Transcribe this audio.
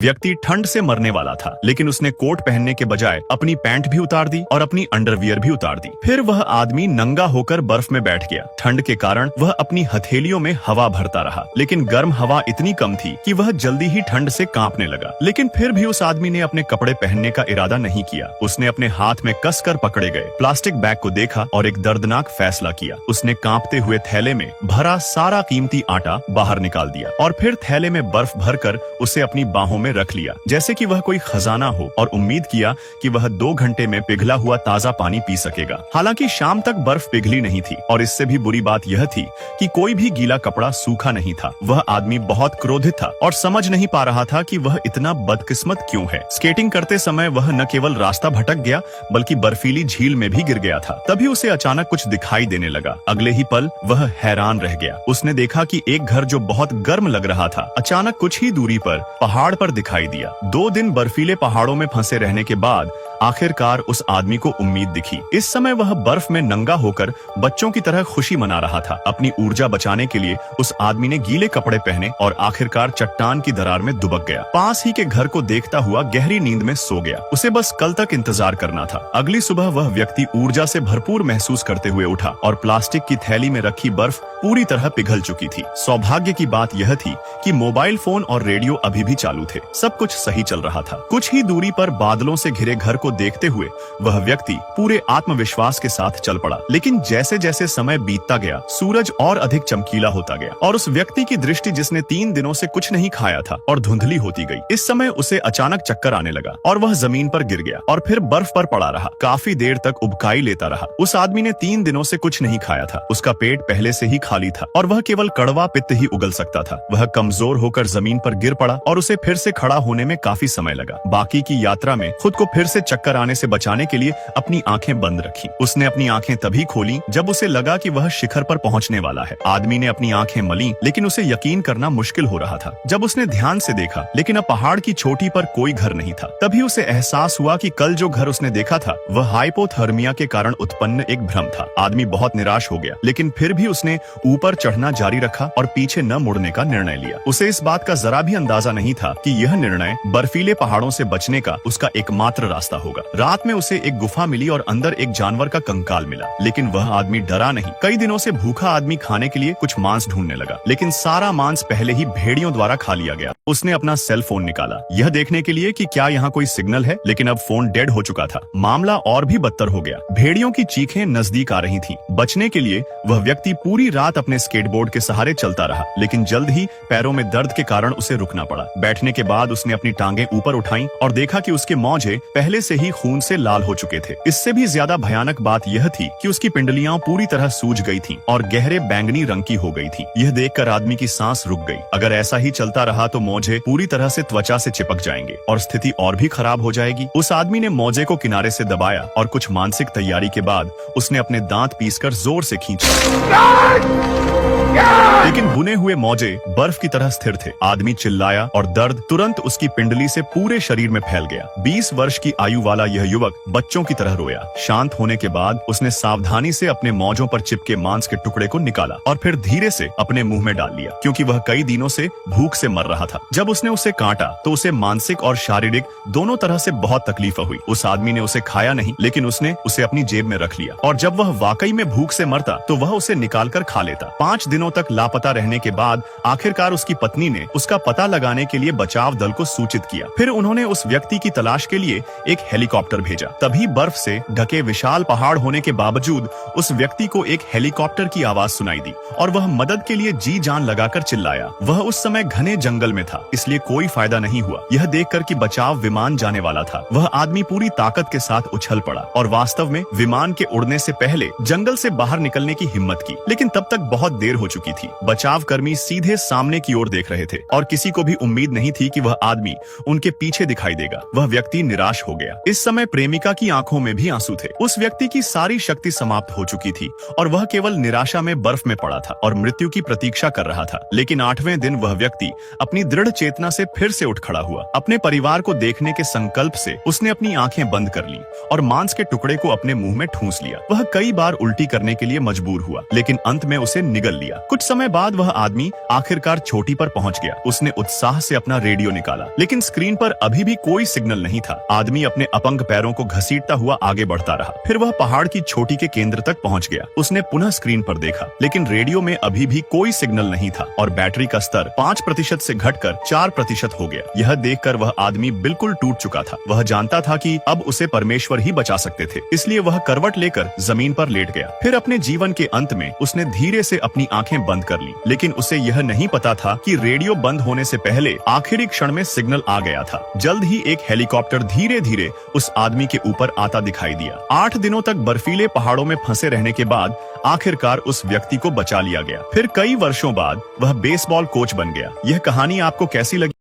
व्यक्ति ठंड से मरने वाला था, लेकिन उसने कोट पहनने के बजाय अपनी पैंट भी उतार दी और अपनी अंडरवियर भी उतार दी। फिर वह आदमी नंगा होकर बर्फ में बैठ गया। ठंड के कारण वह अपनी हथेलियों में हवा भरता रहा, लेकिन गर्म हवा इतनी कम थी कि वह जल्दी ही ठंड से कांपने लगा। लेकिन फिर भी उस आदमी ने अपने कपड़े पहनने का इरादा नहीं किया। उसने अपने हाथ में कसकर पकड़े गए प्लास्टिक बैग को देखा और एक दर्दनाक फैसला किया। उसने कांपते हुए थैले में भरा सारा कीमती आटा बाहर निकाल दिया और फिर थैले में बर्फ भरकर उसे अपनी बाहों में रख लिया, जैसे कि वह कोई खजाना हो, और उम्मीद किया कि वह 2 घंटे में पिघला हुआ ताजा पानी पी सकेगा। हालांकि शाम तक बर्फ पिघली नहीं थी और इससे भी बुरी बात यह थी कि कोई भी गीला कपड़ा सूखा नहीं था। वह आदमी बहुत क्रोधित था और समझ नहीं पा रहा था कि वह इतना बदकिस्मत क्यों है। स्केटिंग करते समय वह न केवल रास्ता भटक गया बल्कि बर्फीली झील में भी गिर गया था। तभी उसे अचानक कुछ दिखाई देने लगा। अगले ही पल वह हैरान रह गया। उसने देखा कि एक घर जो बहुत गर्म लग रहा था अचानक कुछ ही दूरी पर पहाड़ पर दिखाई दिया। 2 दिन बर्फीले पहाड़ों में फंसे रहने के बाद आखिरकार उस आदमी को उम्मीद दिखी। इस समय वह बर्फ में नंगा होकर बच्चों की तरह खुशी मना रहा था। अपनी ऊर्जा बचाने के लिए उस आदमी ने गीले कपड़े पहने और आखिरकार चट्टान की दरार में दुबक गया। पास ही के घर को देखता हुआ गहरी नींद में सो गया। उसे बस कल तक इंतजार करना था। अगली सुबह वह व्यक्ति ऊर्जा से भरपूर महसूस करते हुए उठा और प्लास्टिक की थैली में रखी बर्फ पूरी तरह पिघल चुकी थी। सौभाग्य की बात यह थी कि मोबाइल फोन और रेडियो अभी भी चालू थे। सब कुछ सही चल रहा था। कुछ ही दूरी पर बादलों से घिरे घर को देखते हुए वह व्यक्ति पूरे आत्मविश्वास के साथ चल पड़ा। लेकिन जैसे जैसे समय बीतता गया, सूरज और अधिक चमकीला होता गया और उस व्यक्ति की दृष्टि जिसने 3 दिनों से कुछ नहीं खाया था और धुंधली होती गई। इस समय उसे अचानक चक्कर आने लगा और वह जमीन पर गिर गया और फिर बर्फ पर पड़ा रहा। काफी देर तक उबकाई लेता रहा। उस आदमी ने 3 दिनों से कुछ नहीं खाया था। उसका पेट पहले से ही खाली था और वह केवल कड़वा पित्त ही उगल सकता था। वह कमजोर होकर जमीन पर गिर पड़ा और उसे फिर से खड़ा होने में काफी समय लगा। बाकी की यात्रा में खुद को फिर से चक्कर आने से बचाने के लिए अपनी आंखें बंद रखी। उसने अपनी आंखें तभी खोली जब उसे लगा कि वह शिखर पर पहुंचने वाला है। आदमी ने अपनी आंखें मली, लेकिन उसे यकीन करना मुश्किल हो रहा था। जब उसने ध्यान से देखा, लेकिन अब पहाड़ की चोटी पर कोई घर नहीं था। तभी उसे एहसास हुआ कि कल जो घर उसने देखा था वह हाइपोथर्मिया के कारण उत्पन्न एक भ्रम था। आदमी बहुत निराश हो गया, लेकिन फिर भी उसने ऊपर चढ़ना जारी रखा और पीछे न मुड़ने का निर्णय लिया। उसे इस बात का जरा भी अंदाजा नहीं था कि यह निर्णय बर्फीले पहाड़ों से बचने का उसका एकमात्र रास्ता होगा। रात में उसे एक गुफा मिली और अंदर एक जानवर का कंकाल मिला, लेकिन वह आदमी डरा नहीं। कई दिनों से भूखा आदमी खाने के लिए कुछ मांस ढूंढने लगा, लेकिन सारा मांस पहले ही भेड़ियों द्वारा खा लिया गया। उसने अपना सेल फोन निकाला, यह देखने के लिए कि क्या यहाँ कोई सिग्नल है, लेकिन अब फोन डेड हो चुका था। मामला और भी बदतर हो गया। भेड़ियों की चीखें नजदीक आ रही थीं। बचने के लिए वह व्यक्ति पूरी रात अपने स्केटबोर्ड के सहारे चलता रहा, लेकिन जल्द ही पैरों में दर्द के कारण उसे रुकना पड़ा। बैठने के बाद उसने अपनी टांगें ऊपर उठाई और देखा कि उसके मौजे पहले से ही खून से लाल हो चुके थे। इससे भी ज्यादा भयानक बात यह थी कि उसकी पिंडलियां पूरी तरह सूज गई थीं और गहरे बैंगनी रंग की हो गई थीं। यह देखकर आदमी की सांस रुक गई। अगर ऐसा ही चलता रहा तो मौजे पूरी तरह से त्वचा से चिपक जाएंगे और स्थिति और भी खराब हो जाएगी। उस आदमी ने मौजे को किनारे से दबाया और कुछ मानसिक तैयारी के बाद उसने अपने दांत पीसकर जोर से खींचा, लेकिन बुने हुए मौजे बर्फ की तरह स्थिर थे। आदमी चिल्लाया और दर्द तुरंत उसकी पिंडली से पूरे शरीर में फैल गया। 20 वर्ष की आयु वाला यह युवक बच्चों की तरह रोया। शांत होने के बाद उसने सावधानी से अपने मौजों पर चिपके मांस के टुकड़े को निकाला और फिर धीरे से अपने मुंह में डाल लिया, क्योंकि वह कई दिनों से भूख से मर रहा था। जब उसने उसे काटा तो उसे मानसिक और शारीरिक दोनों तरह से बहुत तकलीफ हुई। उस आदमी ने उसे खाया नहीं, लेकिन उसने उसे अपनी जेब में रख लिया और जब वह वाकई में भूख से मरता तो वह उसे निकाल कर खा लेता। 5 दिनों तक लापता रहने के बाद आखिरकार उसकी पत्नी ने उसका पता लगाने के लिए बचाव दल को सूचित किया। फिर उन्होंने उस व्यक्ति की तलाश के लिए एक हेलीकॉप्टर भेजा। तभी बर्फ से ढके विशाल पहाड़ होने के बावजूद उस व्यक्ति को एक हेलीकॉप्टर की आवाज सुनाई दी और वह मदद के लिए जी जान लगाकर चिल्लाया। वह उस समय घने जंगल में था, इसलिए कोई फायदा नहीं हुआ। यह देखकर कि बचाव विमान जाने वाला था, वह आदमी पूरी ताकत के साथ उछल पड़ा और वास्तव में विमान के उड़ने से पहले जंगल से बाहर निकलने की हिम्मत की, लेकिन तब तक बहुत देर हो चुकी थी। बचाव कर्मी सीधे सामने की ओर देख रहे थे और किसी को भी उम्मीद नहीं थी कि वह आदमी उनके पीछे दिखाई देगा। वह व्यक्ति निराश हो गया। इस समय प्रेमिका की आंखों में भी आंसू थे। उस व्यक्ति की सारी शक्ति समाप्त हो चुकी थी और वह केवल निराशा में बर्फ में पड़ा था और मृत्यु की प्रतीक्षा कर रहा था। लेकिन 8वें दिन वह व्यक्ति अपनी दृढ़ चेतना से फिर से उठ खड़ा हुआ। अपने परिवार को देखने के संकल्प से उसने अपनी आंखें बंद कर ली और मांस के टुकड़े को अपने मुंह में ठूंस लिया। वह कई बार उल्टी करने के लिए मजबूर हुआ, लेकिन अंत में उसे निगल लिया। कुछ समय बाद वह आदमी आखिरकार चोटी पर पहुंच गया। उसने उत्साह से अपना रेडियो निकाला, लेकिन स्क्रीन पर अभी भी कोई सिग्नल नहीं था। आदमी अपने अपंग पैरों को घसीटता हुआ आगे बढ़ता रहा। फिर वह पहाड़ की चोटी के केंद्र तक पहुंच गया। उसने पुनः स्क्रीन पर देखा, लेकिन रेडियो में अभी भी कोई सिग्नल नहीं था और बैटरी का स्तर 5% से घटकर 4% हो गया। यह देखकर वह आदमी बिल्कुल टूट चुका था। वह जानता था कि अब उसे परमेश्वर ही बचा सकते थे, इसलिए वह करवट लेकर जमीन पर लेट गया। फिर अपने जीवन के अंत में उसने धीरे से अपनी आंखें बंद कर ली, लेकिन उसे यह नहीं पता था कि रेडियो बंद होने से पहले आखिरी क्षण में सिग्नल आ गया था। जल्द ही एक हेलीकॉप्टर धीरे धीरे उस आदमी के ऊपर आता दिखाई दिया। 8 दिनों तक बर्फीले पहाड़ों में फंसे रहने के बाद आखिरकार उस व्यक्ति को बचा लिया गया। फिर कई वर्षों बाद वह बेसबॉल कोच बन गया। यह कहानी आपको कैसी लगी?